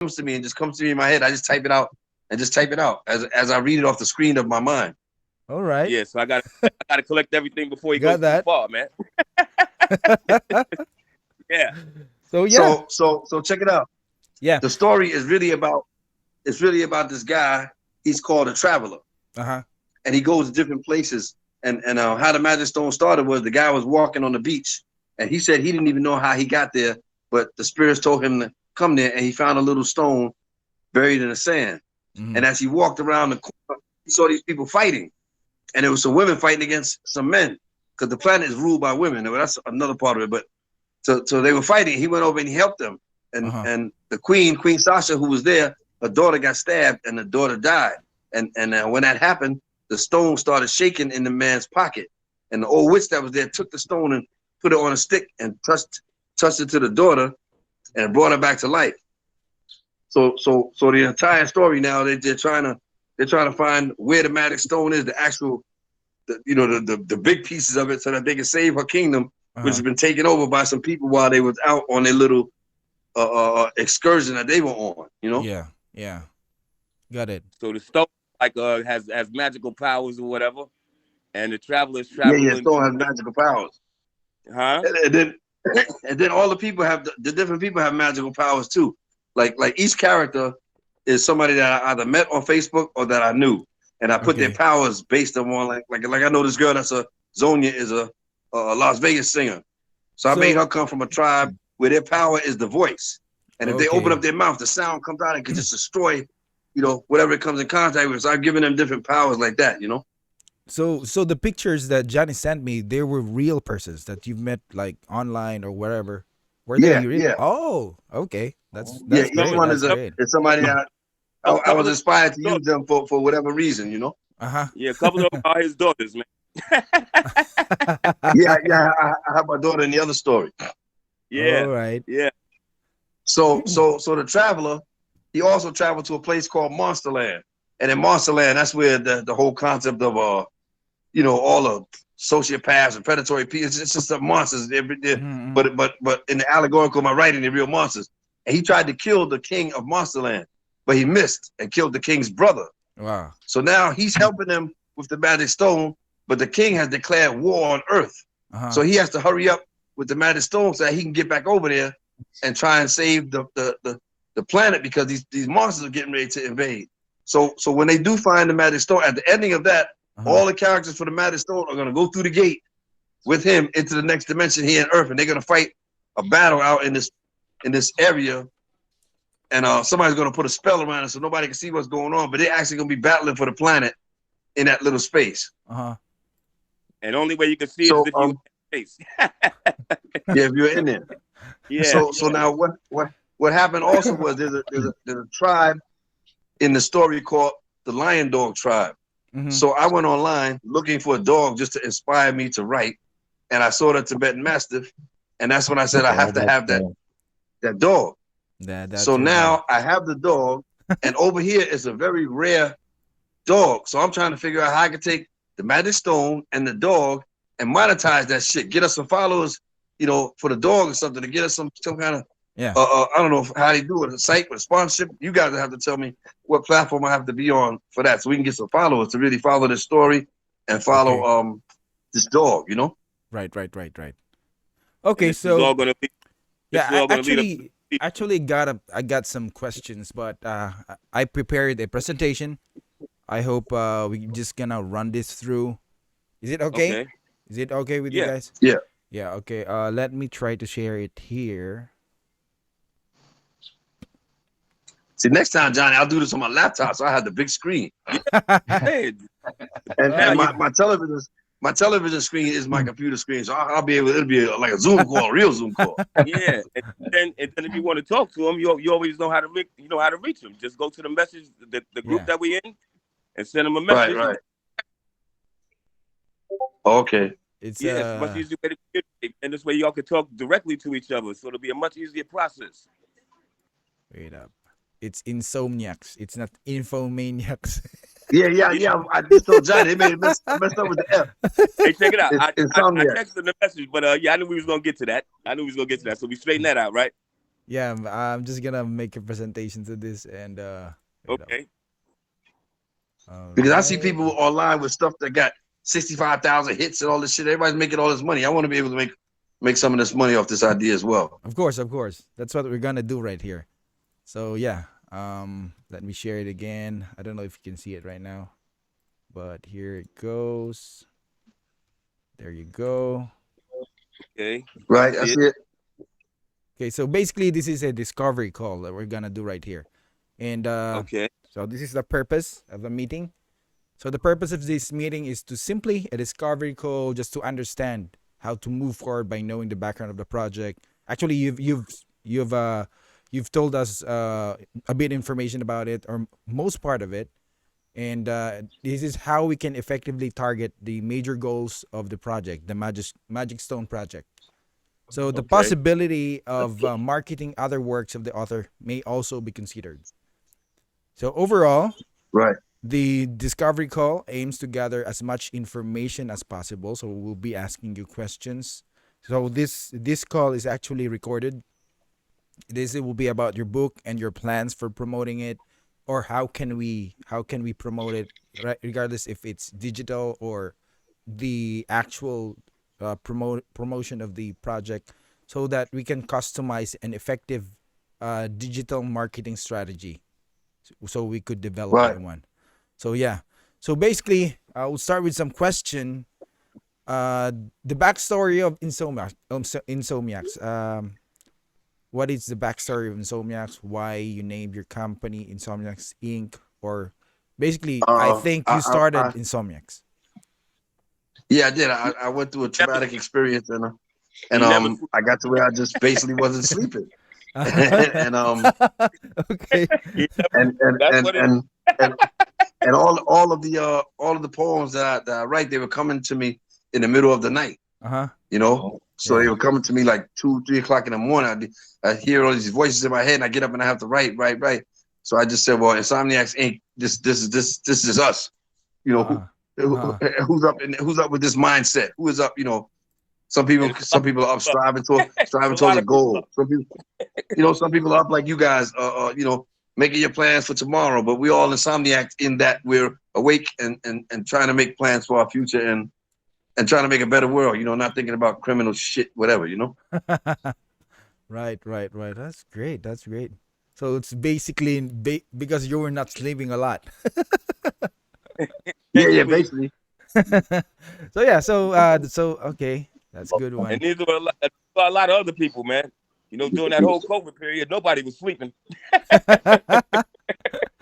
comes to me and just comes to me in my head, I just type it out and just type it out as I read it off the screen of my mind. All right. Yeah, so I gotta collect everything before he Got goes too that. far, man. Yeah. So yeah. So check it out. Yeah. The story is really about this guy. He's called a traveler, Uh-huh. and he goes to different places. And how the magic stone started was the guy was walking on the beach, and he said he didn't even know how he got there, but the spirits told him to come there, and he found a little stone buried in the sand. Mhm. And as he walked around the corner, he saw these people fighting, and there was some women fighting against some men, because the planet is ruled by women. Well, that's another part of it, but so they were fighting. He went over and he helped them, and Uh-huh. and the Queen Sasha, who was there, her daughter got stabbed, and the daughter died. And when that happened, the stone started shaking in the man's pocket, and the old witch that was there took the stone and put it on a stick and touched it to the daughter, and brought her back to life. So the entire story now they're trying to find where the magic stone is, the actual, the big pieces of it, so that they can save her kingdom, which has been taken over by some people while they was out on their little excursion that they were on. Yeah. Yeah. Got it. So the stone like has magical powers or whatever, and the travelers Yeah, travel into, stone has magical powers. huh? And then all the people have the different people have magical powers too. Like each character is somebody that I either met on Facebook or that I knew, and I put their Okay. powers based on like I know this girl that's Zonia is a Las Vegas singer, so I made her come from a tribe where their power is the voice, and if they open up their mouth, the sound comes out and can just destroy, whatever it comes in contact with. So I've given them different powers like that. So the pictures that Johnny sent me, they were real persons that you've met like online or wherever. Were they real? Yeah. Oh, okay. That's Yeah, great. each one That's is great. somebody that I was inspired to use them for whatever reason. Uh-huh. Yeah, a couple of them are his daughters, man. Yeah. I have my daughter in the other story. Yeah. All right. Yeah. So the traveler, he also traveled to a place called Monsterland, and in Monsterland, that's where the whole concept of all the sociopaths and predatory people, it's just the monsters. But in the allegorical, my writing, they're real monsters. And he tried to kill the king of Monsterland, but he missed and killed the king's brother. Wow. So now he's helping them with the magic stone, but the king has declared war on Earth. Uh-huh. So he has to hurry up with the magic stone so that he can get back over there and try and save the planet, because these monsters are getting ready to invade. So when they do find the magic stone, at the ending of that, all the characters for the magic stone are going to go through the gate with him into the next dimension here on Earth, and they're going to fight a battle out in this area. And somebody's going to put a spell around it so nobody can see what's going on, but they're actually going to be battling for the planet in that little space. Uh-huh. And the only way you can see it is if you're in space. Yeah, if you're in there. Yeah. So now what happened also was there's a tribe in the story called the Lion Dog Tribe. Mhm. So I went online looking for a dog just to inspire me to write, and I saw the Tibetan Mastiff, and that's when I said I have to have that dog. So now I have the dog, and over here is a very rare dog. So I'm trying to figure out how I can take the magic stone and the dog and monetize that shit, get us some followers, for the dog or something, to get us some kind of I don't know how they do it, a site with a sponsorship. You guys have to tell me what platform I have to be on for that, so we can get some followers to really follow this story and follow this dog. Right. Okay, so it's all gonna be, actually I got some questions, but I prepared a presentation. I hope we just gonna run this through. Is it okay? Is it okay with you guys? Yeah. Yeah. Okay. Let me try to share it here. See, next time, Johnny, I'll do this on my laptop, so I have the big screen. hey, And my television screen is my computer screen, so I'll be able. It'll be like a Zoom call, a real Zoom call. yeah. And then if you want to talk to him, you always know how to reach him. Just go to the message, the group that we in, and send him a message. Right. Okay. It's much easier way to communicate, and this way y'all can talk directly to each other, so it'll be a much easier process. Wait up. It's Insomniacs. It's not Infomaniacs. Yeah. I just told Johnny. They made it messed up with the F. Hey, check it out. I Insomniacs. texted the message, but I knew we was gonna get to that. So we straighten that out, right? Yeah, I'm just gonna make a presentation to this and Okay. All Because I see right. people online with stuff that got 65,000 hits and all this shit. Everybody's making all this money. I want to be able to make some of this money off this idea as well. Of course, of course. That's what we're gonna do right here. So yeah, let me share it again. I don't know if you can see it right now, but here it goes. There you go. Okay. Right, I see it. Okay, so basically this is a discovery call that we're gonna do right here, and Okay. so this is the purpose of the meeting. So the purpose of this meeting is to simply a discovery call, just to understand how to move forward by knowing the background of the project. Actually, you've told us a bit information about it, or most part of it, and this is how we can effectively target the major goals of the project, the Magic Stone project. So the Okay. possibility of marketing other works of the author may also be considered. So overall, Right. the discovery call aims to gather as much information as possible. So we'll be asking you questions. So this call is actually recorded. This will be about your book and your plans for promoting it, or how can we promote it, regardless if it's digital or the actual promotion of the project, so that we can customize an effective digital marketing strategy. So we could develop Right. that one. So yeah. So basically, we'll start with some question. The backstory of Insomniacs. What is the backstory of Insomniacs? Why you named your company Insomniacs Inc. Or basically, I think you started Insomniacs. Yeah, I did. I went through a traumatic experience and You never. I got to where I just basically wasn't sleeping. and Okay. You never. and and That's and what it. and and, and all of the poems that I write, they were coming to me in the middle of the night. Uh-huh. So they Yeah. were coming to me like 2, 3 o'clock in the morning. I hear all these voices in my head, and I get up and I have to write. So I just said, "Well, Insomniacs Inc. This is us. You know, Uh-huh. Uh-huh. who's up with this mindset? Who is up? Some And people it's some people are up a striving lot towards a of people. goal. Some people are up like you guys, making your plans for tomorrow. But we all insomniacs in that we're awake and trying to make plans for our future and trying to make a better world. Not thinking about criminal shit, whatever. Right. That's great. That's great. So it's basically because you were not sleeping a lot. Yeah, Basically, basically. So yeah, so okay, that's a good and one. these are a lot of other people, man. During that whole COVID period, nobody was sleeping.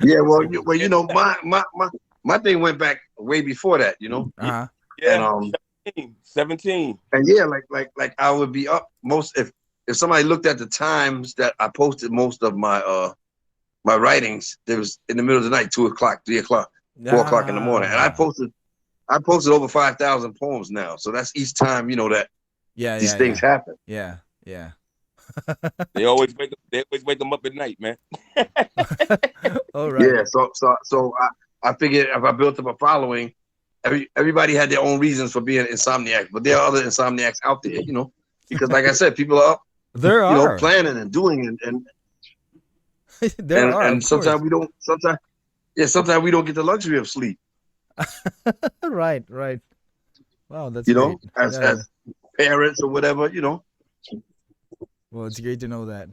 Yeah, my thing went back way before that. Yeah, Uh-huh. And yeah. 17. and yeah, like I would be up most if somebody looked at the times that I posted most of my writings, it was in the middle of the night, 2 o'clock, 3 o'clock, 4 o'clock in the morning, and Ah. I posted over 5,000 poems now. So that's each time that Yeah, these yeah, things yeah. happen. Yeah. They always wake them up at night, man. All right. Yeah. So I figured if I built up a following, everybody had their own reasons for being insomniacs, but there are other insomniacs out there, because like I said, people are up, There are. planning and doing and There and are, and of course. sometimes we don't get the luxury of sleep, Right. Wow, that's great. as Yeah. parents or whatever, Well, it's great to know that.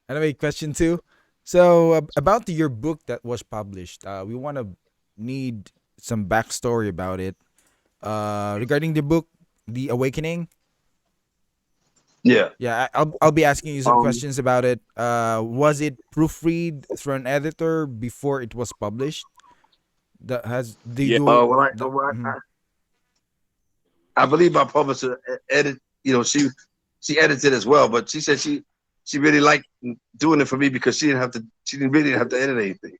Anyway, question two. So about your book that was published, we want to need some backstory about it. Regarding the book, The Awakening. Yeah. Yeah, I'll be asking you some Um. questions about it. Was it proofread through an editor before it was published? That has they Yeah. do Well, the mhm. I believe my publisher edit. She edited as well, but she said she really liked doing it for me because she didn't really have to edit anything.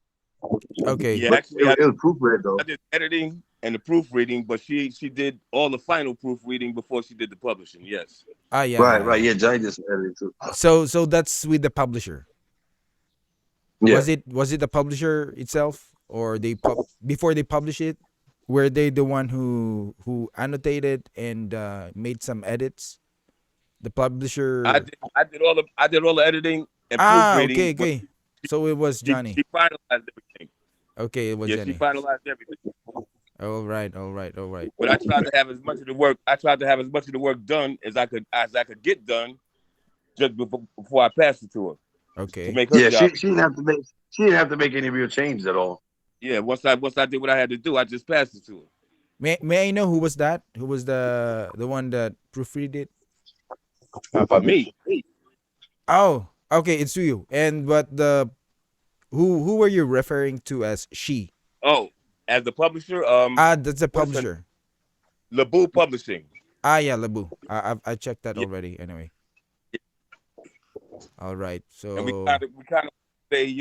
Okay. Yeah. But Actually, it was proofread though. I did editing and the proofreading, but she did all the final proofreading before she did the publishing. Yes. Right. Yeah, Jay did some editing too. So that's with the publisher. Yeah. Was it the publisher itself, or before they publish it, were they the one who annotated and made some edits? The publisher. I did all the editing and proofreading. Okay. So it was Johnny. She finalized everything. Okay, it was Johnny. She finalized everything. All right. But I tried to have as much of the work. I tried to have as much of the work done as I could get done just before I passed it to her. Okay. To make her job. She didn't have to make any real changes at all. Yeah. Once I did what I had to do, I just passed it to her. May I know who was that? Who was the one that proofread it? Me. Oh, okay, it's you. But who were you referring to as she? Oh, as the publisher. That's the publisher. Labu Publishing. Yeah, Labu. I checked that already. Anyway. All right. So and we kind of say,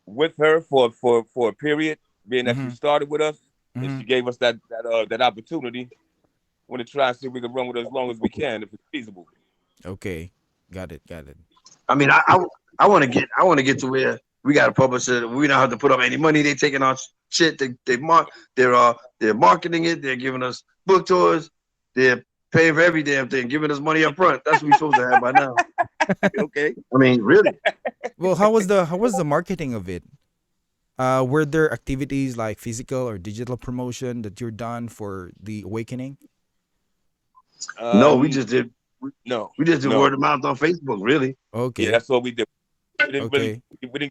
with her for a period, being that she started with us, and she gave us that opportunity. Want to try and see if we can run with it as long as we can, if it's feasible. Okay, got it. I mean, I want to get to where we got a publisher. We don't have to put up any money. They're taking our shit. They're marketing it. They're giving us book tours. They're paying for every damn thing, giving us money up front. That's what we're supposed to have by now. Okay. I mean, really. Well, how was the marketing of it? Were there activities like physical or digital promotion that you're done for the Awakening? No, we just did. We just did word of mouth on Facebook. Really. Okay. Yeah, that's what we did. We didn't do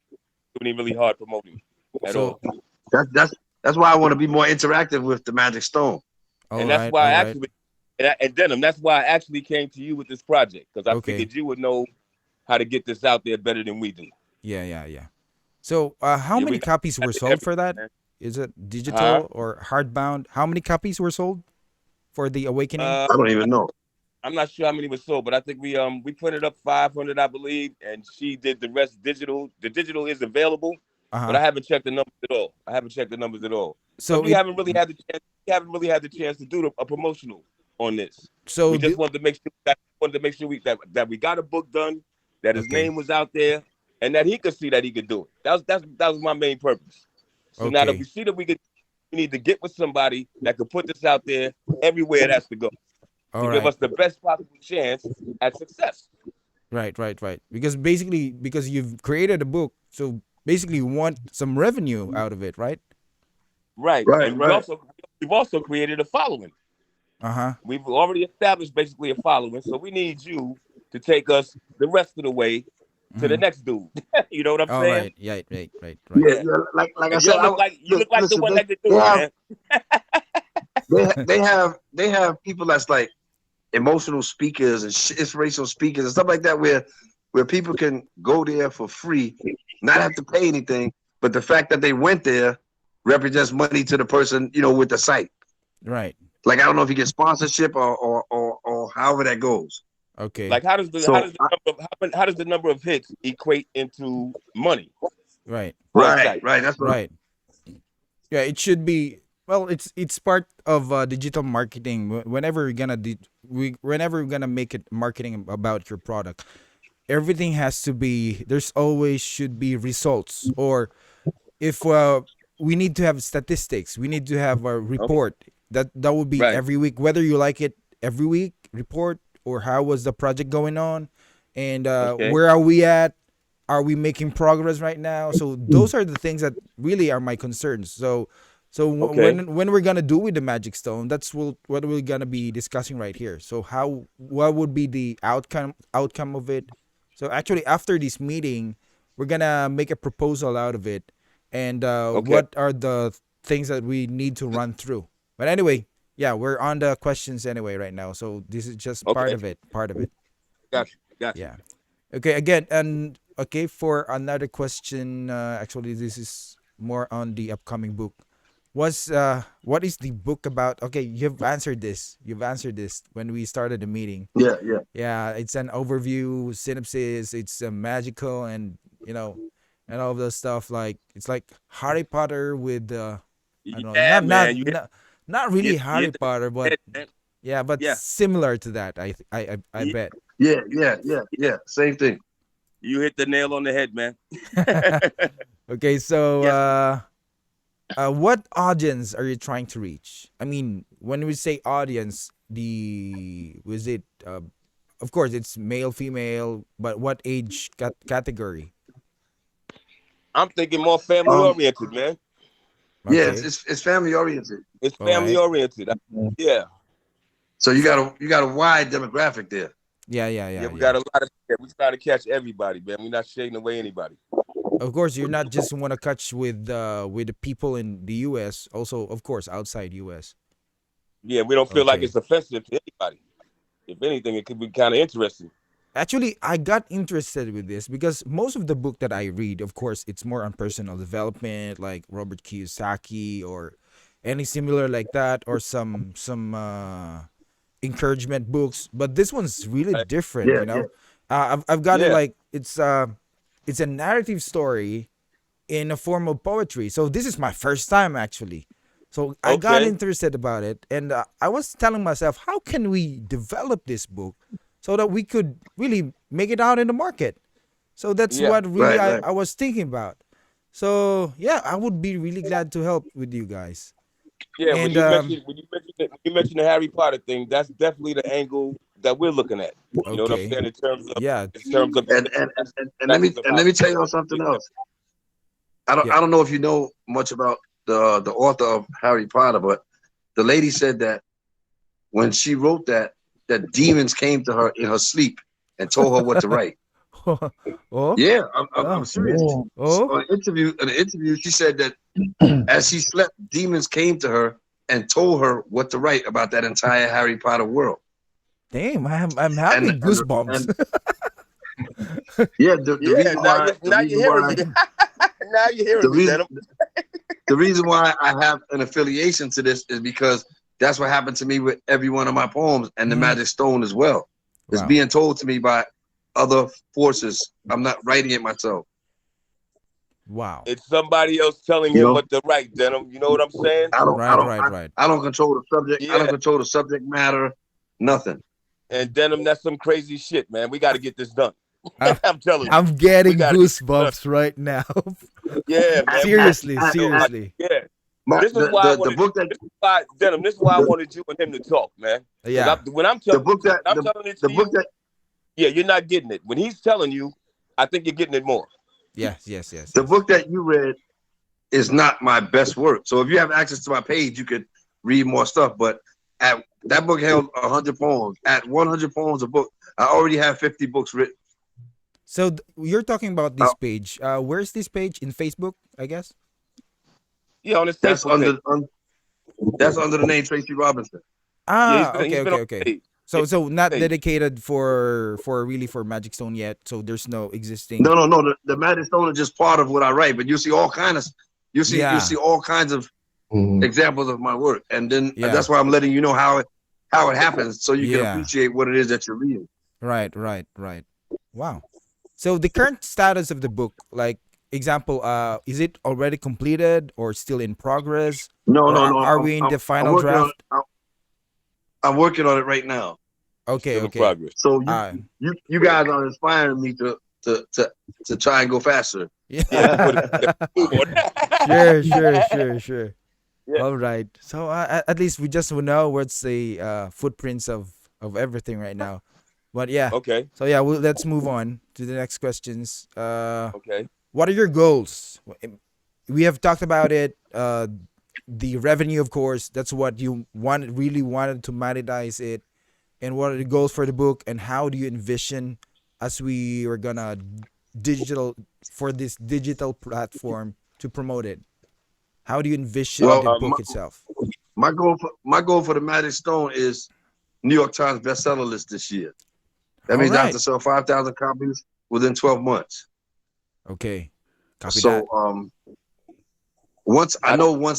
any really hard promoting at all. That's why I want to be more interactive with the Magic Stone. And that's why that's why I actually came to you with this project, because I figured you would know how to get this out there better than we do. Yeah. So, how many copies were sold for that? Is it digital or hardbound? How many copies were sold for the Awakening? I don't even know. I'm not sure how many were sold, but I think we printed up 500, I believe, and she did the rest digital. The digital is available, but I haven't checked the numbers at all. So we haven't really had the chance. We haven't really had the chance to do a promotional on this. So we just wanted to make sure that we got a book done, that his name was out there, and that he could see that he could do it. That was my main purpose. So now that we see that we need to get with somebody that could put this out there everywhere it has to go. Give us the best possible chance at success. Right. Because you've created a book, so basically you want some revenue out of it, right? Right. We've also created a following. We've already established basically a following, so we need you to take us the rest of the way to the next dude. You know what I'm saying? Right. Yeah. Like I said, you look like the one that could do man. it, They have people that's like emotional speakers and inspirational speakers and stuff like that, where people can go there for free, not have to pay anything, but the fact that they went there represents money to the person, with the site. Right. Like, I don't know if you get sponsorship or however that goes. Okay. Like, how does the number of hits equate into money? Right. That's right. Yeah, it should be. Well, it's part of digital marketing. Whenever we're gonna make it marketing about your product, everything has to be. There's always should be results, or if we need to have statistics, we need to have a report. That would be every week, whether you like it every week report or how was the project going on, and where are we at? Are we making progress right now? So those are the things that really are my concerns. So when we're gonna do with the Magic Stone, that's what we're gonna be discussing right here. So what would be the outcome of it? So actually, after this meeting, we're gonna make a proposal out of it, and what are the things that we need to run through. But anyway, yeah, we're on the questions anyway right now. So this is just part of it. Gotcha. Yeah. Okay. Again, and for another question. Actually, this is more on the upcoming book. What is the book about? Okay, you've answered this when we started the meeting. Yeah, it's an overview, synopsis. It's magical, and and all of the stuff. Like it's like Harry Potter with I don't know, not really Harry Potter, but similar to that. I bet. Yeah. Same thing. You hit the nail on the head, man. Okay, so what audience are you trying to reach? I mean, when we say audience, was it of course, it's male, female, but what age category? I'm thinking more family oriented, man. Yeah, it's family oriented. It's family oriented. Yeah. So you got a wide demographic there. Yeah. We got a lot of. We try to catch everybody, man. We're not shading away anybody. Of course, you're not just want to catch with the people in the U.S. Also, of course, outside U.S. Yeah, we don't feel like it's offensive to anybody. If anything, it could be kind of interesting. Actually, I got interested with this because most of the book that I read, of course, it's more on personal development, like Robert Kiyosaki or any similar like that, or some encouragement books. But this one's really different, you know. I've got it like it's a narrative story in a form of poetry. So this is my first time actually. So I got interested about it, and I was telling myself, how can we develop this book so that we could really make it out in the market? So that's what really I was thinking about. So yeah, I would be really glad to help with you guys. Yeah, and, when you mentioned the Harry Potter thing, that's definitely the angle that we're looking at. You know what I'm saying? In terms of and let me tell you something else. I don't know if you know much about the author of Harry Potter, but the lady said that when she wrote that demons came to her in her sleep and told her what to write. Yeah, I'm serious. So in an interview, she said that as she slept, demons came to her and told her what to write about that entire Harry Potter world. Damn, I'm having goosebumps. The reason why now you're hearing me. Now you're hearing me. The reason why I have an affiliation to this is because that's what happened to me with every one of my poems and the Magic Stone as well. It's being told to me by other forces. I'm not writing it myself. Wow. It's somebody else telling him what to write, Denim. You know what I'm saying? I don't control the subject. I don't control the subject matter. Nothing. And Denim, that's some crazy shit, man. We got to get this done. I'm telling you. I'm getting goosebumps right now. Yeah, man. Seriously. Yeah. This is why I wanted you and him to talk, man. Yeah. When I'm telling you're not getting it. When he's telling you, I think you're getting it more. Yes. The book that you read is not my best work. So if you have access to my page, you could read more stuff. But that book held 100 poems. At 100 poems a book, I already have 50 books written. So you're talking about this page. Where's this page? In Facebook, I guess? Yeah, on his Facebook. That's under the name Tracey Robinson. Okay. So not dedicated for Magic Stone yet. So there's no existing. No. The Magic Stone is just part of what I write, but you see all kinds of you see all kinds of examples of my work, and then that's why I'm letting you know how it happens, so you can appreciate what it is that you're reading. Right. Wow. So the current status of the book, like example, is it already completed or still in progress? No. Are we in the final draft? I'm working on it right now. Okay. So you guys are inspiring me to try and go faster. Yeah. Sure. Yeah. All right. So at least we just know what's the footprints of everything right now. But yeah. Okay. So yeah, let's move on to the next questions. Okay. What are your goals? We have talked about it. The revenue, of course, that's what you really wanted to monetize it. And what are the goals for the book? And how do you envision as we are gonna this digital platform to promote it? How do you envision the book itself? My goal for the Magic Stone is New York Times bestseller list this year. That means I have to sell 5,000 copies within 12 months. Okay. Copy that. Once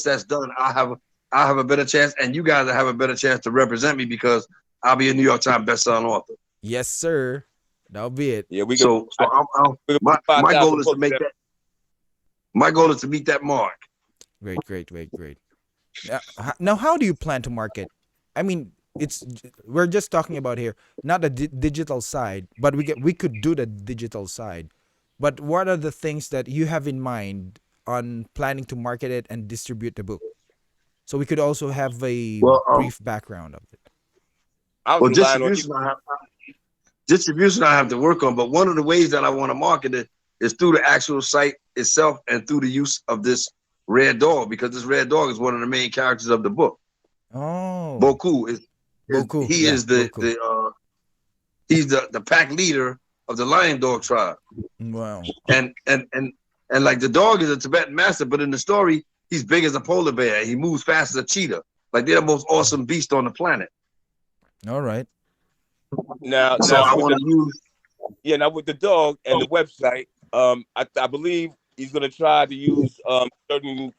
that's done, I'll have a better chance, and you guys will have a better chance to represent me because I'll be a New York Times bestselling author. Yes, sir. That'll be it. Yeah, my goal is to make that. My goal is to meet that mark. Great. Now, how do you plan to market? I mean, we're just talking about here, not the digital side, but we could do the digital side. But what are the things that you have in mind on planning to market it and distribute the book? So we could also have a brief background of it. Distribution I have to work on, but one of the ways that I want to market it is through the actual site itself and through the use of this red dog, because this red dog is one of the main characters of the book. Oh, Boku is Boku. he is he's the pack leader of the lion dog tribe. Wow. And like the dog is a Tibetan mastiff, but in the story he's big as a polar bear. He moves fast as a cheetah. Like they're the most awesome beast on the planet. All right. Now I want to use. Yeah, now with the dog and the website, I believe he's gonna try to use certain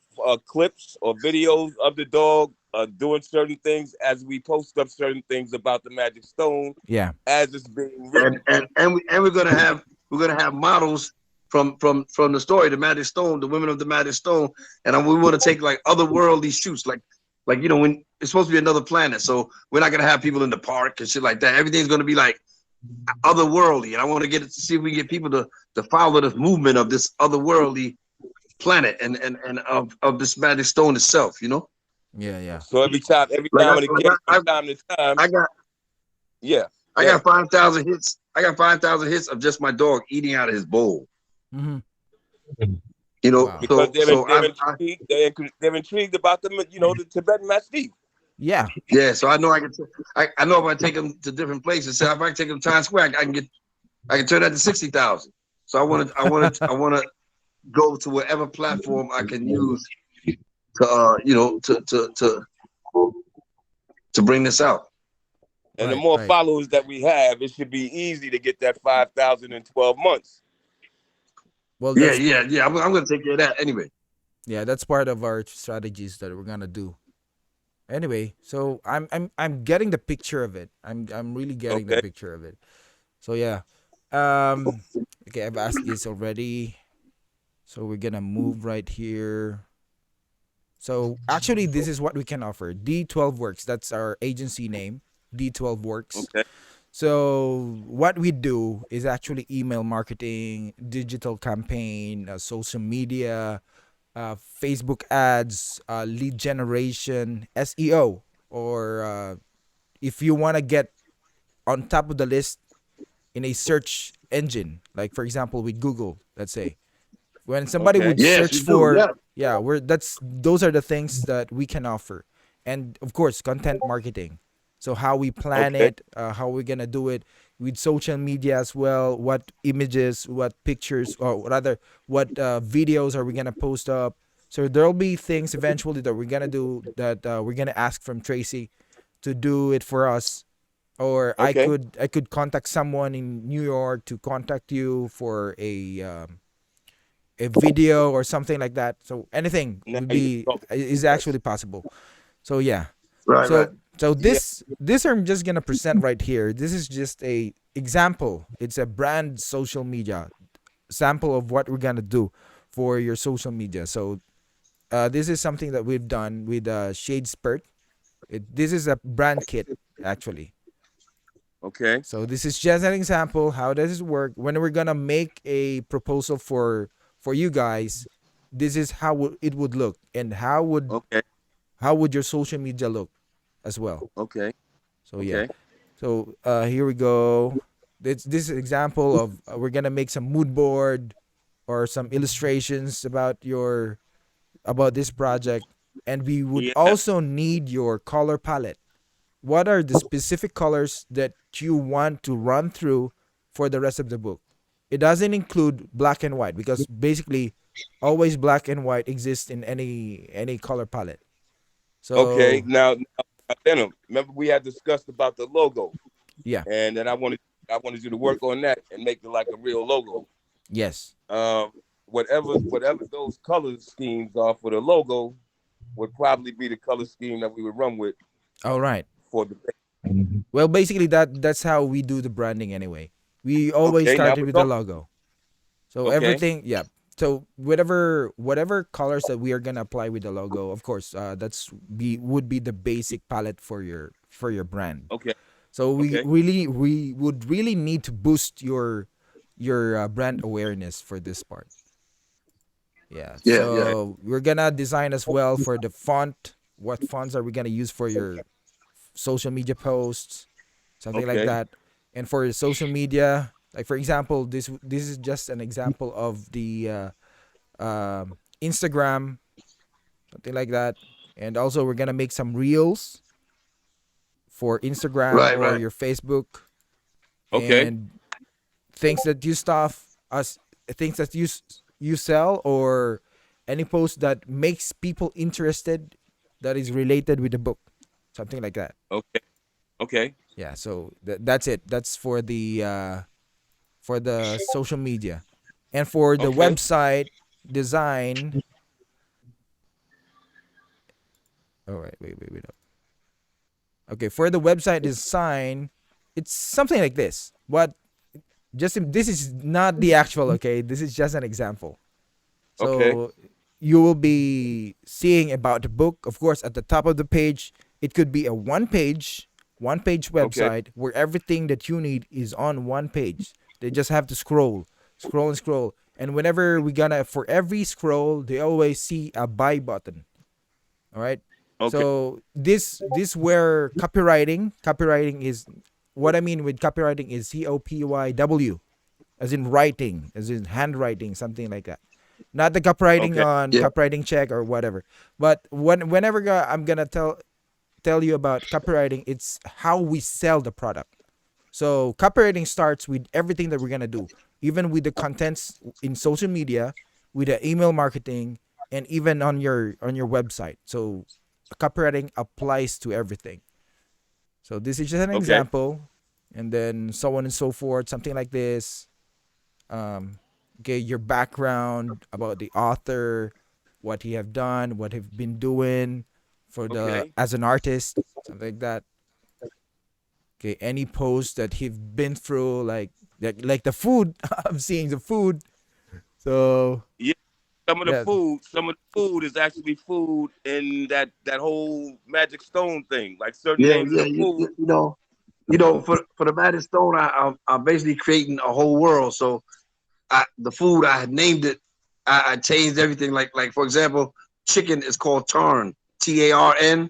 clips or videos of the dog doing certain things as we post up certain things about the magic stone. Yeah. As it's being written. And we're gonna have models from the story, the magic stone, the women of the magic stone, and we want to take like otherworldly shoots, like when it's supposed to be another planet, so we're not gonna have people in the park and shit like that. Everything's gonna be like otherworldly, and I want to get it to see if we get people to follow the movement of this otherworldly planet and of this magic stone itself, you know. Yeah. So every time I got 5,000 hits. I got 5,000 hits of just my dog eating out of his bowl. Mm-hmm. You know, wow. Because they're intrigued about them, the Tibetan Mastiff. Yeah. Yeah. So I know I know if I take them to different places, so if I take them to Times Square, I can turn that to 60,000. So I want to go to whatever platform I can use to bring this out. And the more followers that we have, it should be easy to get that 5,000 in 12 months. Well, yeah. I'm going to take care of that anyway. Yeah, that's part of our strategies that we're gonna do. Anyway, so I'm getting the picture of it. I'm really getting the picture of it. So yeah, okay, I've asked this already. So we're gonna move right here. So actually, this is what we can offer. D12 Works. That's our agency name. D12 Works. Okay. So what we do is actually email marketing, digital campaign, social media, Facebook ads, lead generation, SEO, or if you want to get on top of the list in a search engine, like for example with Google, let's say, when somebody would search for, those are the things that we can offer, and of course content marketing. So how we plan it, how we're gonna do it with social media as well. What images, what pictures, or rather, what videos are we gonna post up? So there'll be things eventually that we're gonna do that we're gonna ask from Tracey to do it for us, or I could contact someone in New York to contact you for a video or something like that. So anything is actually possible. So yeah. So this I'm just gonna present right here. This is just a example. It's a brand social media sample of what we're gonna do for your social media. So this is something that we've done with Shade Spurt. This is a brand kit actually. Okay. So this is just an example. How does it work? When we're gonna make a proposal for you guys, this is how it would look, and how would your social media look as well. Okay. So yeah. So here we go. This is an example of we're gonna make some mood board or some illustrations about this project, and we would also need your color palette. What are the specific colors that you want to run through for the rest of the book? It doesn't include black and white, because basically always black and white exists in any color palette. So now remember we had discussed about the logo. Yeah. And then I wanted you to work on that and make it like a real logo. Yes. Whatever those color schemes are for the logo would probably be the color scheme that we would run with. All right. For the Well, basically that's how we do the branding anyway. We always started with the logo. So everything, yeah. So whatever colors that we are gonna apply with the logo, of course, would be the basic palette for your brand. Okay. So we would really need to boost your brand awareness for this part. Yeah. So we're gonna design as well for the font. What fonts are we gonna use for your social media posts, something like that. And for social media, like for example, this is just an example of the Instagram, something like that. And also we're gonna make some reels for Instagram Right, or right. your Facebook, Okay. and things that you things that you sell, or any post that makes people interested, that is related with the book, something like that. Okay. Okay. Yeah, so that's it. That's for the social media. And for the Okay. website design, all right, wait. Okay, for the website design, it's something like this. What just this is not the actual, okay? This is just an example. Okay. So you will be seeing about the book, of course, at the top of the page. It could be a one page Okay. website where everything that you need is on one page. They just have to scroll and scroll. And whenever we gonna for every scroll, they always see a buy button. All right. Okay. So this where copywriting is, what I mean with copywriting is COPYW, as in writing, as in handwriting, something like that. Not the copywriting Okay. on Yeah. copywriting check or whatever. But whenever I'm gonna tell you about copywriting, it's how we sell the product. So copywriting starts with everything that we're gonna do, even with the contents in social media, with the email marketing, and even on your website. So copywriting applies to everything. So this is just an Okay. example, and then so on and so forth, something like this. Okay, your background about the author, what he have done, what he've been doing for the Okay. as an artist, something like that. Okay, any post that he've been through, like the food. I'm seeing the food. So Yeah. yeah, Some of the food is actually food in that whole magic stone thing. Like certain Yeah, names of yeah. the food. For the Maddie Stone, I'm basically creating a whole world. So the food I had named it, I changed everything. Like for example, chicken is called tarn, TARN,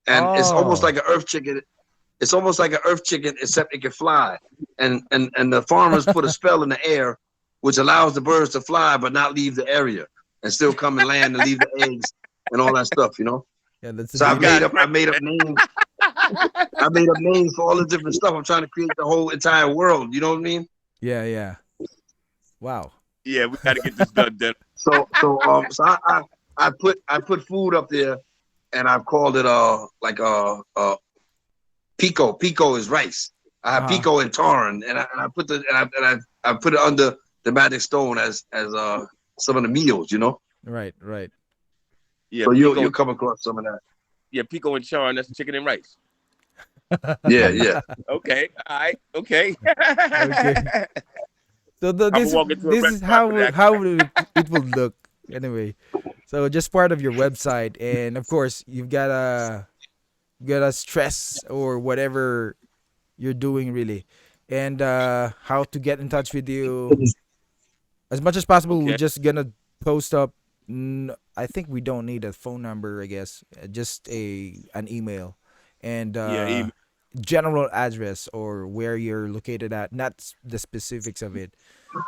and it's almost oh, like an earth chicken. It's almost like an earth chicken, except it can fly. And the farmers put a spell in the air, which allows the birds to fly but not leave the area, and still come and land and leave the eggs and all that stuff. yeah, that's So You really, got I great. made up names. I made up names for all the different stuff. I'm trying to create the whole entire world. You know what I mean? yeah. Wow. Yeah, we got to get this done. Then. So I put food up there, and I've called it pico. Pico is rice. I have Uh-huh. pico and tarn, and I put I put it under the magic stone as some of the meals. Right. Yeah, So you'll pico. come across some of that. Yeah, pico and charn. That's chicken and rice. Yeah, yeah. Okay. All right. Okay. Okay. So I'm gonna walk into a this is restaurant for that. how it will look anyway. So just part of your website, and of course you gotta stress or whatever you're doing really, and how to get in touch with you as much as possible. We're Okay. just gonna post up. I think we don't need a phone number. I guess just an email, and Yeah. Email. general address or where you're located at, not the specifics of it.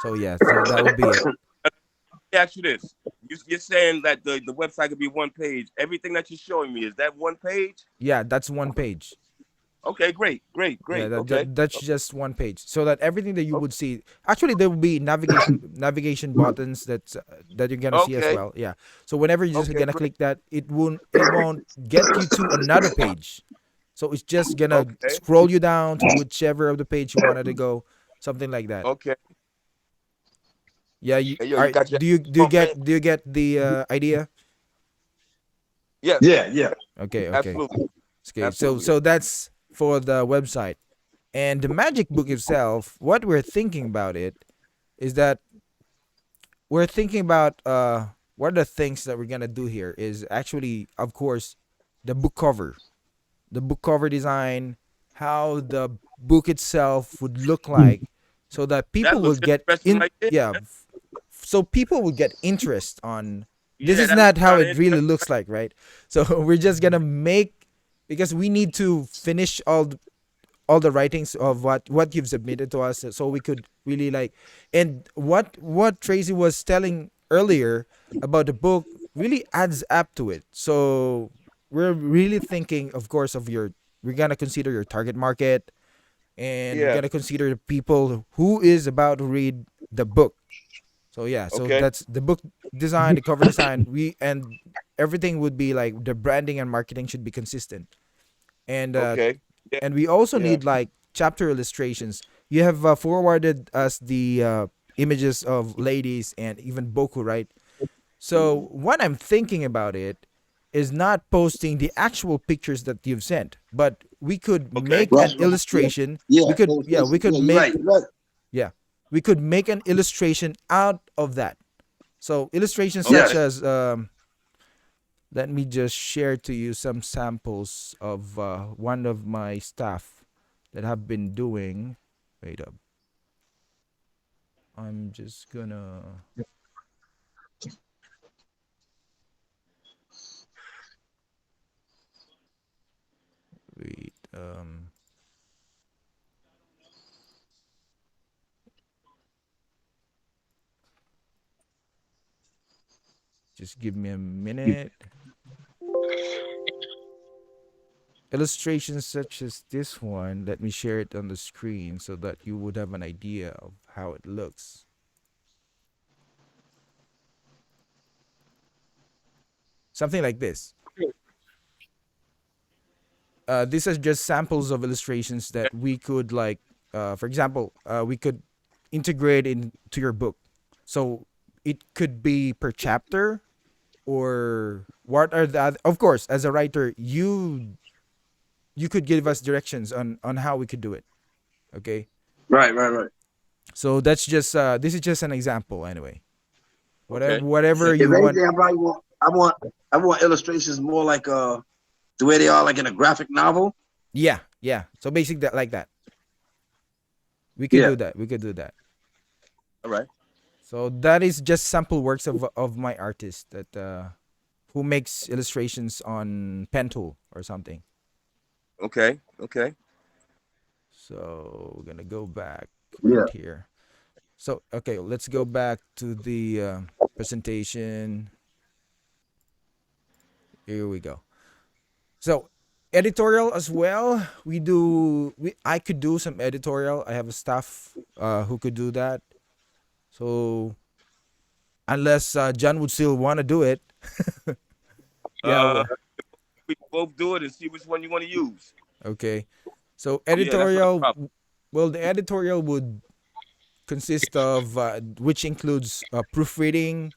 So yeah, so that will be it. Let me ask you this. You're saying that the website could be one page. Everything that you're showing me, is that one page? Yeah, that's one page. Okay. Great. Yeah, Okay. that's just one page. So that everything that you would see, actually, there will be navigation buttons that you're gonna see as Okay. well. Yeah. So whenever you're just Okay. gonna Great. click that, it won't get you to another page. So it's just gonna Okay. scroll you down to whichever of the page you wanted to go, something like that. Okay. Yeah. Hey, yo, you got your Do you get the idea? Yes. Yeah, yeah. Okay. Absolutely. Okay. So Absolutely. that's for the website. And the magic book itself, what we're thinking about it is that we're thinking about what are the things that we're gonna do here is actually, of course, the book cover. The book cover design, how the book itself would look like, so that That people will looks get interesting in, right there. yeah, so people will get interest on this. Yeah, Is that looks not how kind of it really interesting. looks like, right? So we're just gonna make, because we need to finish all the writings of what you've submitted to us, so we could really like, and what Tracey was telling earlier about the book really adds up to it. So we're really thinking, of course, we're gonna consider your target market, and we're gonna consider the people who is about to read the book. So yeah, so that's the book design, the cover design. And everything would be like the branding and marketing should be consistent. And and we also need like chapter illustrations. You have forwarded us the images of ladies and even Boku, right? So what I'm thinking about it is not posting the actual pictures that you've sent, but we could make an illustration. We could make we could make an illustration out of that. So illustrations such as let me just share to you some samples of one of my staff that have been doing. Wait up. I'm just gonna wait. Just give me a minute. Illustrations such as this one, let me share it on the screen so that you would have an idea of how it looks. Something like this. These are just samples of illustrations that we could like, for example, we could integrate into your book. So it could be per chapter, or what are the of course, as a writer, you could give us directions on how we could do it. Okay. Right. So that's just this is just an example anyway. Whatever you want. I want illustrations more like the way they are like in a graphic novel. Yeah. So basically that like that. We could do that. All right. So that is just sample works of my artist that who makes illustrations on pen tool or something. Okay. So we're gonna go back right here. So okay, let's go back to the presentation. Here we go. So editorial as well. I could do some editorial. I have a staff who could do that. So unless John would still want to do it. We can both do it and see which one you want to use. Okay. So editorial, well, the editorial would consist of which includes proofreading,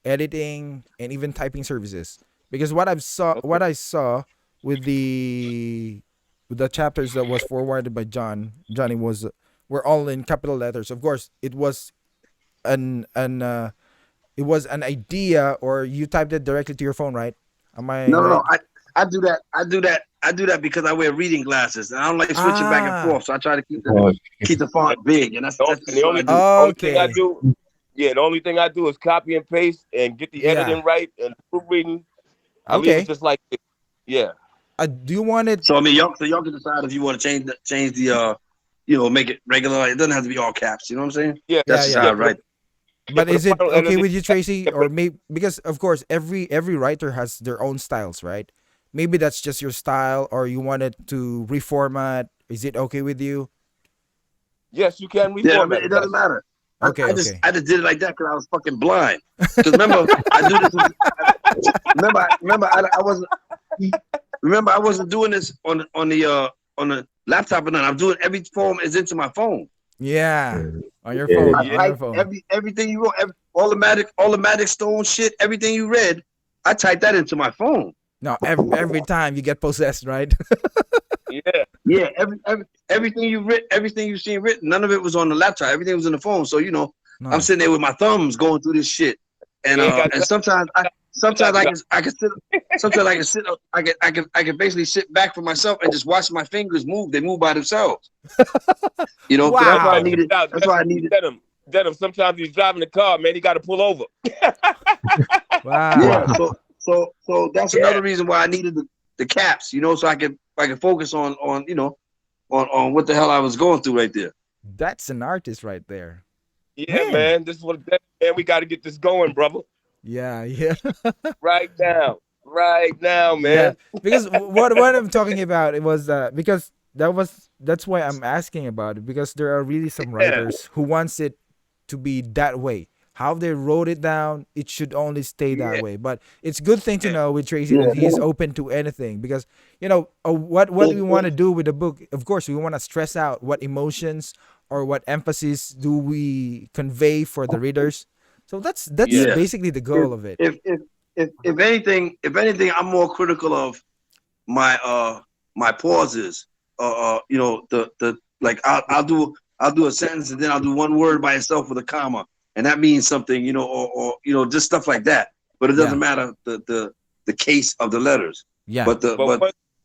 editing, and even typing services. Because what I saw with the chapters that was forwarded by Johnny were all in capital letters. Of course, it was an idea, or you typed it directly to your phone, right? Am I right? No. I do that because I wear reading glasses and I don't like switching back and forth. So I try to keep the font big, and that's the only thing I do. Yeah, the only thing I do is copy and paste and get the editing right and proofreading. I leave it just like this. Yeah. Do you want it? So I mean, y'all can decide if you want to change the make it regular. It doesn't have to be all caps. You know what I'm saying? Yeah. That's right. But is it okay with you, Tracey? Or maybe because of course every writer has their own styles, right? Maybe that's just your style, or you want it to reformat. Is it okay with you? Yes, you can reformat. Yeah, it doesn't matter. Okay, I just did it like that because I was fucking blind. Because remember, I do this. Remember, I wasn't. Remember, I wasn't doing this on the laptop or nothing. I'm doing every form is into my phone. Yeah, on your phone. I type everything you wrote, all the Matic Stone shit, everything you read, I typed that into my phone. No, every time you get possessed, right? Yeah. Everything you've seen written, none of it was on the laptop. Everything was in the phone. So I'm sitting there with my thumbs going through this shit, and sometimes I can basically sit back for myself and just watch my fingers move. They move by themselves. Wow. So that's why I needed. That's why I needed. Denim. Sometimes he's driving the car, man. He got to pull over. Wow. Yeah. So that's another reason why I needed the caps. So I can focus on on what the hell I was going through right there. That's an artist right there. Yeah, man. This is what man. We got to get this going, brother. Yeah, yeah. Right now, man. Yeah, because what I'm talking about, it was because that's why I'm asking about it, because there are really some writers who wants it to be that way. How they wrote it down, it should only stay that way. But it's a good thing to know with Tracey that he's open to anything, because what we want to do with the book. Of course, we want to stress out what emotions or what emphasis do we convey for the readers. So that's basically the goal of it. If anything, I'm more critical of my my pauses. The like I'll do a sentence and then I'll do one word by itself with a comma, and that means something, or just stuff like that. But it doesn't matter the case of the letters. Yeah. Once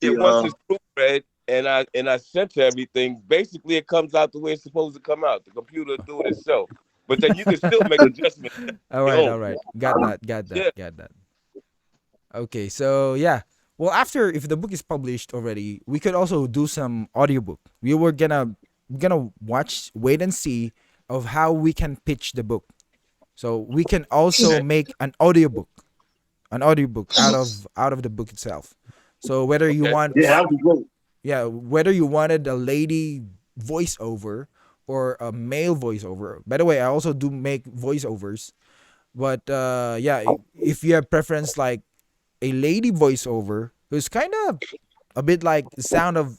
it's proofread and I center everything, basically it comes out the way it's supposed to come out. The computer will do it itself. But then you can still make adjustments. All right. Got that. Okay, so yeah. Well, after, if the book is published already, we could also do some audiobook. We were gonna wait and see of how we can pitch the book. So we can also make an audiobook out of the book itself. So whether you want whether you wanted a lady voiceover or a male voiceover. By the way, I also do make voiceovers. But if you have preference like a lady voiceover who's kind of a bit like the sound of,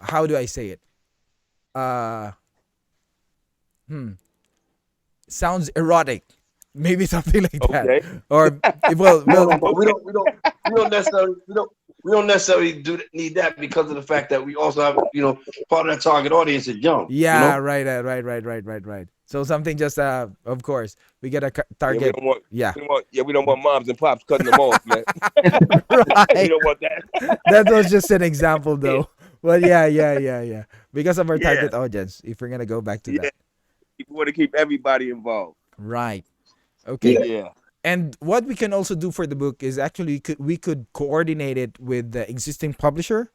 how do I say it? Sounds erotic. Maybe something like that. Or we don't necessarily need that, because of the fact that we also have, part of that target audience is young. Yeah, right. So something just of course we get a target. We don't want moms and pops cutting them off, man. Right. We don't want that. That was just an example, though. Well, yeah. Because of our target audience, if we're gonna go back to that, we want to keep everybody involved. Right. Okay. Yeah. And what we can also do for the book is actually we could coordinate it with the existing publisher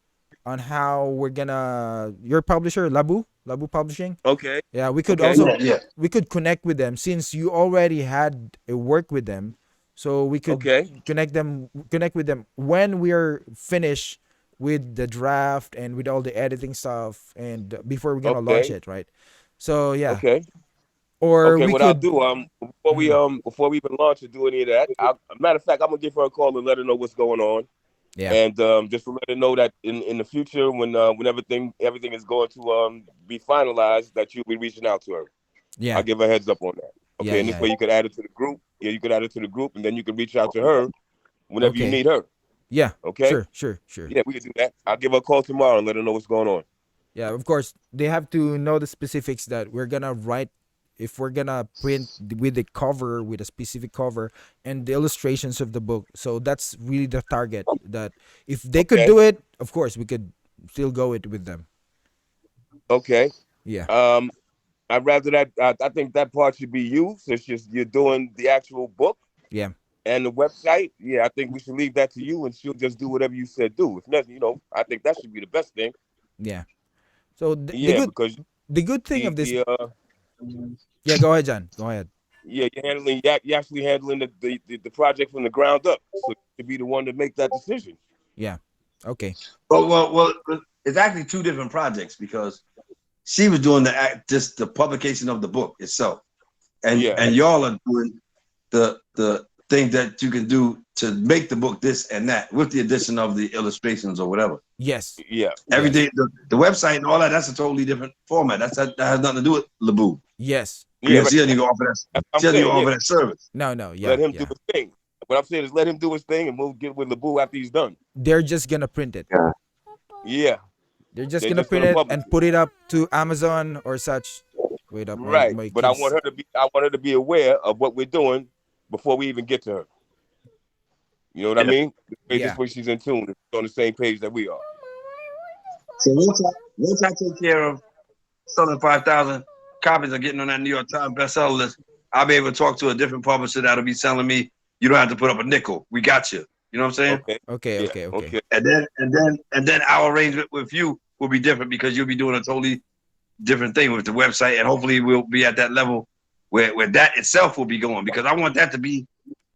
on how we're gonna, your publisher, Labu Publishing. Okay. Yeah, we could we could connect with them since you already had a work with them. So we could connect with them when we are finished with the draft and with all the editing stuff, and before we're gonna launch it, right? So yeah. Okay. Or I'll do before we even launch or do any of that, matter of fact, I'm gonna give her a call and let her know what's going on. Yeah. And just to let her know that in the future, when everything is going to be finalized, that you'll be reaching out to her. Yeah. I'll give her a heads up on that. Okay. And this way you could add it to the group. Yeah, you could add it to the group, and then you can reach out to her whenever you need her. Yeah. Okay. Sure. Yeah, we can do that. I'll give her a call tomorrow and let her know what's going on. Yeah, of course they have to know the specifics that we're gonna write. If we're gonna print with the cover, with a specific cover and the illustrations of the book, so that's really the target. That if they could do it, of course we could still go it with them. Okay. Yeah. I'd rather that. I think that part should be you, since you're doing the actual book. Yeah. And the website. Yeah, I think we should leave that to you, and she'll just do whatever you said do. If nothing, I think that should be the best thing. Yeah. So the good thing of this. Yeah, go ahead, John. Go ahead. Yeah, you're actually handling the project from the ground up. So to be the one to make that decision. Yeah. Okay. Well, it's actually two different projects, because she was doing just the publication of the book itself, and y'all are doing the thing that you can do to make the book this and that with the addition of the illustrations or whatever. Yes. Yeah. Everything, the website and all that, that's a totally different format. That has nothing to do with Labu. Yes. Yeah, she doesn't even offer that. She doesn't even offer that service. No. Yeah. Let him do his thing. What I'm saying is let him do his thing, and we'll get with Labu after he's done. They're just gonna print it. Yeah. They're just gonna print it and put it up to Amazon or such. Wait up. Right. But I want her to be aware of what we're doing before we even get to her. You know what I mean? This way she's in tune, on the same page that we are. So once I take care of selling 5,000 copies of getting on that New York Times bestseller list, I'll be able to talk to a different publisher that'll be selling me. You don't have to put up a nickel. We got you. You know what I'm saying? Okay. And then our arrangement with you will be different because you'll be doing a totally different thing with the website, and hopefully we'll be at that level where that itself will be going, because I want that to be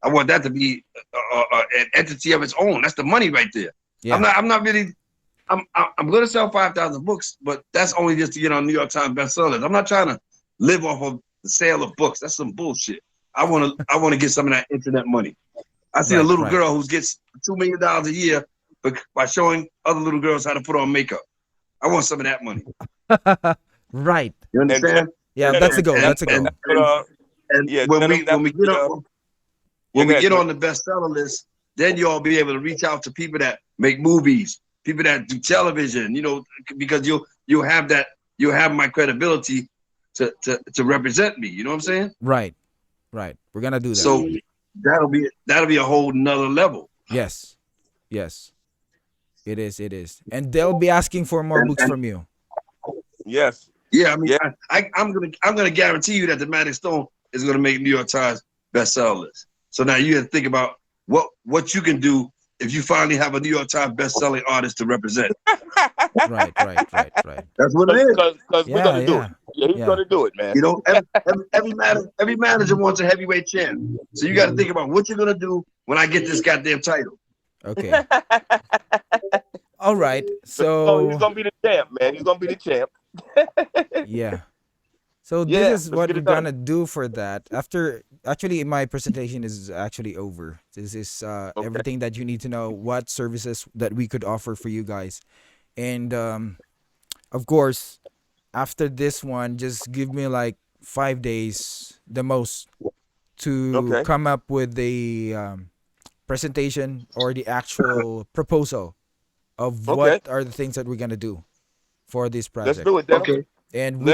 an entity of its own. That's the money right there. Yeah. I'm not really. I'm going to sell 5,000 books, but that's only just to get on New York Times bestsellers. I'm not trying to live off of the sale of books. That's some bullshit. I want to get some of that internet money. I see a little girl who gets $2 million a year by showing other little girls how to put on makeup. I want some of that money. Right. You understand? That's a goal. That's a goal. And when we get on the bestseller list, then you'll be able to reach out to people that make movies, people that do television, because you'll have my credibility to represent me. You know what I'm saying? Right. We're gonna do that. So that'll be a whole nother level. Yes. It is. And they'll be asking for more books from you. Yes. Yeah, I mean, I'm gonna guarantee you that the Magic Stone is gonna make New York Times bestseller list. So now you have to think about what you can do if you finally have a New York Times best-selling artist to represent. Right. That's what it is. Because we're gonna do it. Yeah, he's gonna do it, man. Every manager wants a heavyweight champ. So you got to think about what you're gonna do when I get this goddamn title. Okay. All right. So he's gonna be the champ, man. He's gonna be the champ. Yeah. So this is what we're gonna do for that. Actually, my presentation is actually over. This is everything that you need to know, what services that we could offer for you guys. And of course, after this one, just give me like 5 days, the most, to come up with the presentation or the actual proposal of what are the things that we're gonna do for this project. Let's do it, then. Okay. And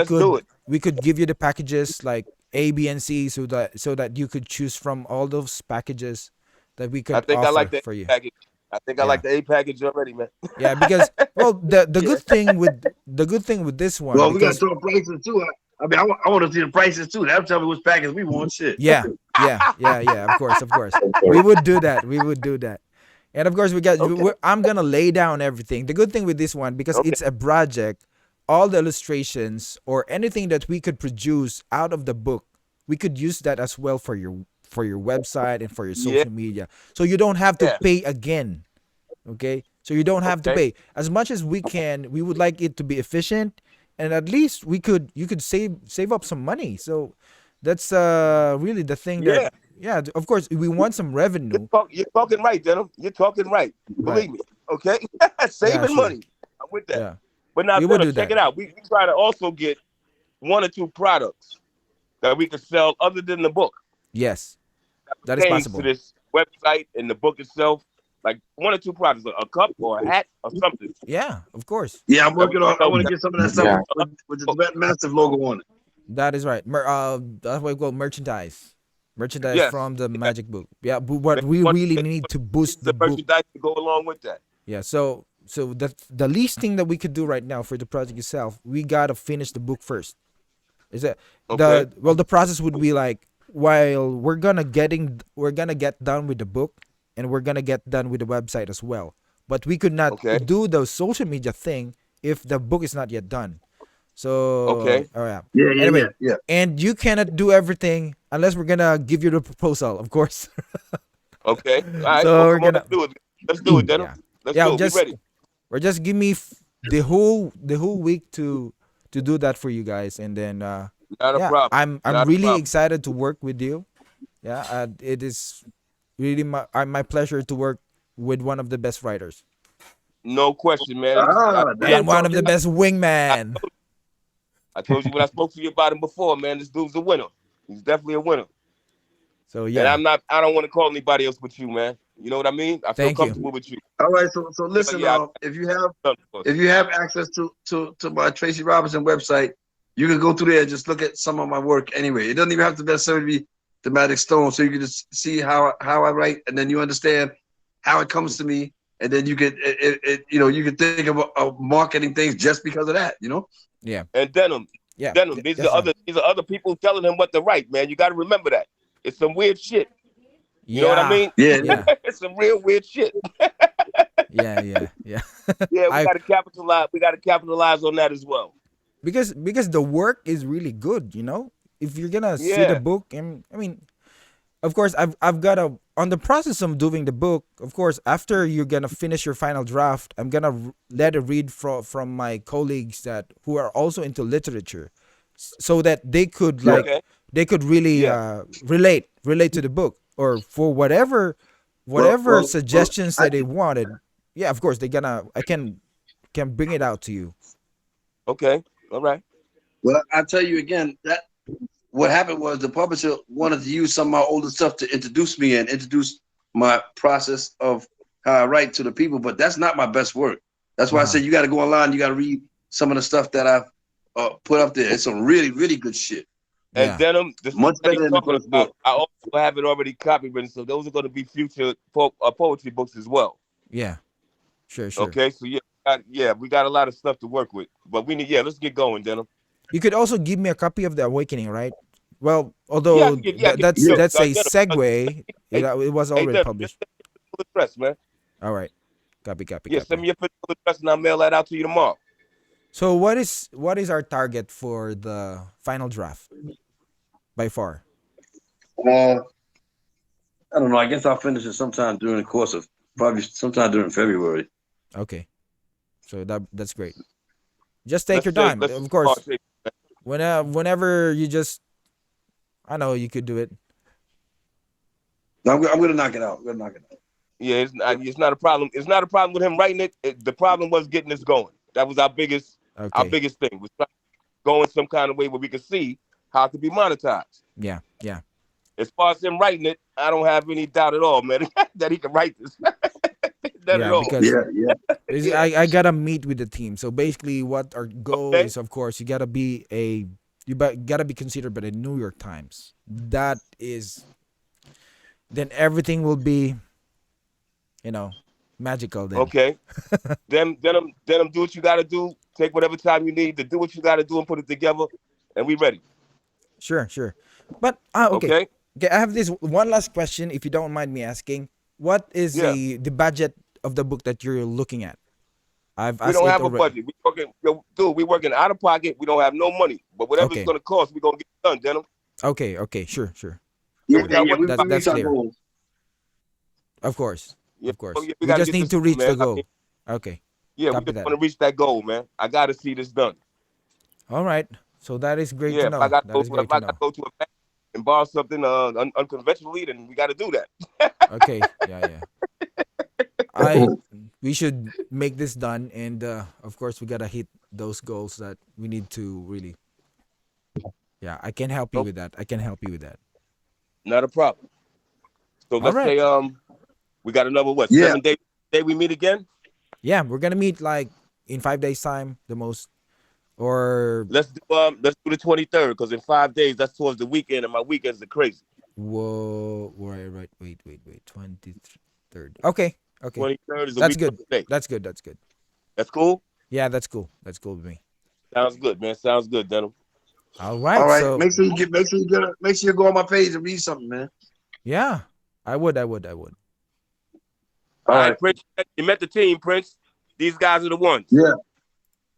we could give you the packages like A, B, and C, so that you could choose from all those packages that we could offer I like the for you. Package. I think I like the A package already, man. Yeah, because the good thing with this one. Well, we got to throw prices too. I mean, I want to see the prices too. That'll tell me which package we want. Shit. Yeah. Of course. We would do that. And of course, I'm gonna lay down everything. The good thing with this one, because it's a project, all the illustrations or anything that we could produce out of the book, we could use that as well for your website and for your social media. So you don't have to pay again. Okay? So you don't have to pay. As much as we can, we would like it to be efficient, and at least you could save up some money. So that's really the thing that of course we want some revenue. You're talking right, Denham. You're talking right. Believe me. Okay? Saving money. I'm with that. Yeah. But now, check it out. We try to also get 1 or 2 products that we can sell other than the book. Yes, that is possible. To this website and the book itself, like 1 or 2 products, a cup or a hat or something. Yeah, of course. Yeah, I'm working on. I want to get some of that stuff with the massive logo on it. That is right. That's what we call merchandise. Merchandise from the Magic Book. Yeah, but we really need to boost the book. Merchandise to go along with that. Yeah, so the least thing that we could do right now for the project itself, we gotta finish the book first. Is that the process would be like, while we're gonna get done with the book, and we're gonna get done with the website as well. But we could not do the social media thing if the book is not yet done. So anyway, and you cannot do everything unless we're gonna give you the proposal, of course. Okay. All right. So let's do it, Denham. Let's do it. We're ready. Or just give me the whole week to do that for you guys, and then not a problem. I'm really excited to work with you. Yeah, it is really my pleasure to work with one of the best writers. No question, man. And one of the best wingman. I told you when I spoke to you about him before, man. This dude's a winner. He's definitely a winner. So yeah, and I don't want to call anybody else but you, man. You know what I mean? I feel comfortable with you. All right, so listen, if you have access to my Tracey Robinson website, you can go through there and just look at some of my work anyway. It doesn't even have to necessarily be the Magic Stone, so you can just see how I write, and then you understand how it comes to me, and then you could you can think of marketing things just because of that, Yeah. And Denham, these are other people telling him what to write, man. You got to remember that. It's some weird shit. You know what I mean? Yeah. It's some real weird shit. Yeah. Yeah, we got to capitalize. We got to capitalize on that as well. Because the work is really good, you know. If you're gonna see the book, and I mean, of course, I've got a on the process of doing the book. Of course, after you're gonna finish your final draft, I'm gonna let it read from my colleagues that who are also into literature, so that they could they could really relate to the book, or for whatever suggestions that they wanted. Yeah, of course, I can bring it out to you. Okay, all right. Well, I tell you again that what happened was the publisher wanted to use some of my older stuff to introduce me and introduce my process of how I write to the people, but that's not my best work. That's why I said you got to go online, you got to read some of the stuff that I've put up there. It's some really, really good shit. And Denim, the much better than the first book. I also have it already copywritten, so those are going to be future poetry books as well. Yeah, sure. Okay, so we got a lot of stuff to work with, but we need let's get going, Denim. You could also give me a copy of The Awakening, right? Well, although that's a segue, it was already published. Address, man. All right, copy. Yeah, send me your physical address and I'll mail that out to you tomorrow. So what is our target for the final draft? By far, I don't know. I guess I'll finish it sometime during the course of probably sometime during February. Okay, so that's great. Just take your time, of course. Whenever you just, I know you could do it. No, I'm gonna knock it out. Yeah, it's not a problem. It's not a problem with him writing it. The problem was getting this going. That was our biggest thing. Was going some kind of way where we could see how it could be monetized. Yeah. As far as him writing it, I don't have any doubt at all, man, that he can write this. Because I gotta meet with the team. So basically, what our goal is, of course, you gotta be considered by the New York Times. That is, then everything will be, magical. Then okay. then do what you gotta do. Take whatever time you need to do what you gotta do and put it together, and we ready. Sure. But okay. I have this one last question, if you don't mind me asking. What is the budget of the book that you're looking at? We don't have a budget. We're working out of pocket. We don't have no money. But whatever it's gonna cost, we're gonna get it done, Denim. Okay, sure. That's clear. Of course. We just need to reach the goal. Okay. Yeah, we just want to reach that goal, man. I gotta see this done. All right. So that is great to know. I got to go to a bank and borrow something unconventionally, then we got to do that. Okay. Yeah. We should make this done, and of course we gotta hit those goals that we need to really. Yeah, I can help you with that. Not a problem. So let's say we got another 7 days we meet again. Yeah, we're gonna meet like in 5 days time, the most. Or let's do the 23rd, because in 5 days that's towards the weekend, and my weekends are crazy. Whoa! Right. Wait. 23rd. Okay. 23rd is that's good. That's good. That's cool. Yeah, that's cool. That's cool with me. Sounds good, man. Sounds good, Denim. All right. So make sure you go on my page and read something, man. Yeah, I would. All right, Prince. You met the team, Prince. These guys are the ones. Yeah.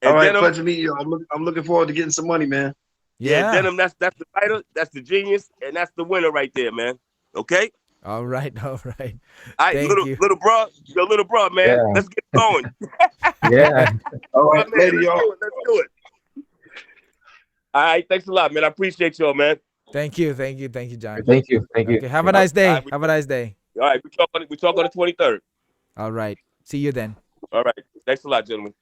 And all right, pleasure meeting you. I'm looking forward to getting some money, man. Yeah, Denim, that's the writer, that's the genius, and that's the winner right there, man. Okay? All right. All right, little bro, man. Yeah. Let's get going. Yeah. All right, man, later, y'all. Let's do it. All right, thanks a lot, man. I appreciate y'all, man. Thank you, John. Thank you. Okay, have a nice day. Have a nice day. All right, we talk on the 23rd. All right. See you then. All right. Thanks a lot, gentlemen.